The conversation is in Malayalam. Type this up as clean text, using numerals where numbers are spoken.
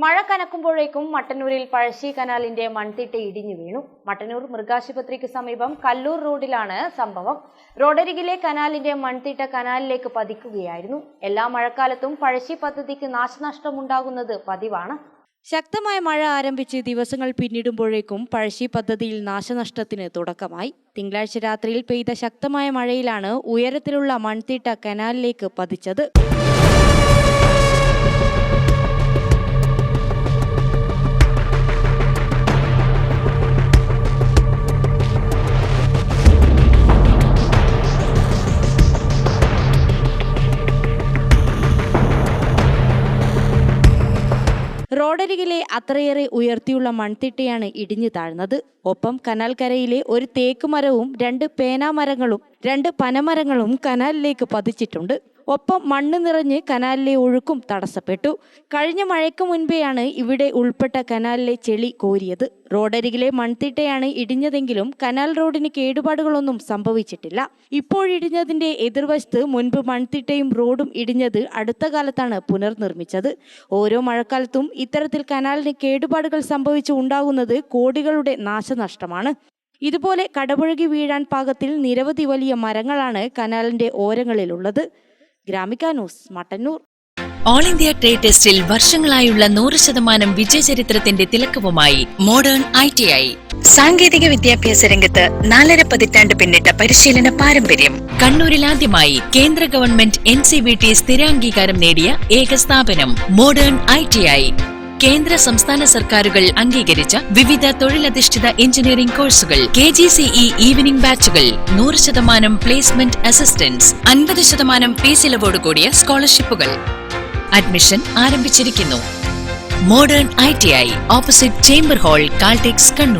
മഴ കനക്കുമ്പോഴേക്കും മട്ടന്നൂരിൽ പഴശ്ശി കനാലിന്റെ മൺതിട്ട ഇടിഞ്ഞു വീണു. മട്ടന്നൂർ മൃഗാശുപത്രിക്ക് സമീപം കല്ലൂർ റോഡിലാണ് സംഭവം. റോഡരികിലെ കനാലിന്റെ മൺതിട്ട കനാലിലേക്ക് പതിക്കുകയായിരുന്നു. എല്ലാ മഴക്കാലത്തും പഴശ്ശി പദ്ധതിക്ക് നാശനഷ്ടമുണ്ടാകുന്നത് പതിവാണ്. ശക്തമായ മഴ ആരംഭിച്ച് ദിവസങ്ങൾ പിന്നിടുമ്പോഴേക്കും പഴശ്ശി പദ്ധതിയിൽ നാശനഷ്ടത്തിന് തുടക്കമായി. തിങ്കളാഴ്ച രാത്രിയിൽ പെയ്ത ശക്തമായ മഴയിലാണ് ഉയരത്തിലുള്ള മൺതിട്ട കനാലിലേക്ക് പതിച്ചത്. റോഡരികിലെ അത്രയേറെ ഉയർത്തിയുള്ള മൺതിട്ടയാണ് ഇടിഞ്ഞു താഴ്ന്നത്. ഒപ്പം കനാൽ കരയിലെ ഒരു തേക്ക് മരവും 2 പേനാമരങ്ങളും 2 പനമരങ്ങളും കനാലിലേക്ക് പതിച്ചിട്ടുണ്ട്. ഒപ്പം മണ്ണ് നിറഞ്ഞ് കനാലിലെ ഒഴുക്കും തടസ്സപ്പെട്ടു. കഴിഞ്ഞ മഴയ്ക്ക് മുൻപെയാണ് ഇവിടെ ഉൾപ്പെട്ട കനാലിലെ ചെളി കോരിയത്. റോഡരികിലെ മൺതിട്ടയാണ് ഇടിഞ്ഞതെങ്കിലും കനാൽ റോഡിന് കേടുപാടുകളൊന്നും സംഭവിച്ചിട്ടില്ല. ഇപ്പോഴിടിഞ്ഞതിന്റെ എതിർവശത്ത് മുൻപ് മൺതിട്ടയും റോഡും ഇടിഞ്ഞത് അടുത്ത കാലത്താണ് പുനർനിർമ്മിച്ചത്. ഓരോ മഴക്കാലത്തും ഇത്തരത്തിൽ കനാലിന് കേടുപാടുകൾ സംഭവിച്ചു ഉണ്ടാകുന്നത് കോടികളുടെ നാശനഷ്ടമാണ്. ഇതുപോലെ കടപുഴകി വീഴാൻ പാകത്തിൽ നിരവധി വലിയ മരങ്ങളാണ് കനാലിന്റെ ഓരങ്ങളിലുള്ളത്. Gramika news, Mattannur. All India trade ടെസ്റ്റിൽ വർഷങ്ങളായുള്ള 100% വിജയചരിത്രത്തിന്റെ തിലക്കവുമായി മോഡേൺ ITI. സാങ്കേതിക വിദ്യാഭ്യാസ രംഗത്ത് 4.5 പതിറ്റാണ്ട് പിന്നിട്ട പരിശീലന പാരമ്പര്യം. കണ്ണൂരിൽ ആദ്യമായി കേന്ദ്ര ഗവൺമെന്റ് NCVT സ്ഥിരാംഗീകാരം നേടിയ ഏക സ്ഥാപനം മോഡേൺ ITI. കേന്ദ്ര സംസ്ഥാന സർക്കാരുകൾ അംഗീകരിച്ച വിവിധ തൊഴിലധിഷ്ഠിത എഞ്ചിനീയറിംഗ് കോഴ്സുകൾ, KGCE ഈവനിംഗ് ബാച്ചുകൾ, 100% പ്ലേസ്മെന്റ് അസിസ്റ്റൻസ്, 50% ഫീസ് ഇളവോട് കൂടിയ സ്കോളർഷിപ്പുകൾ. അഡ്മിഷൻ ആരംഭിച്ചിരിക്കുന്നു. Modern ITI, opposite chamber hall, Caltex, Kannur.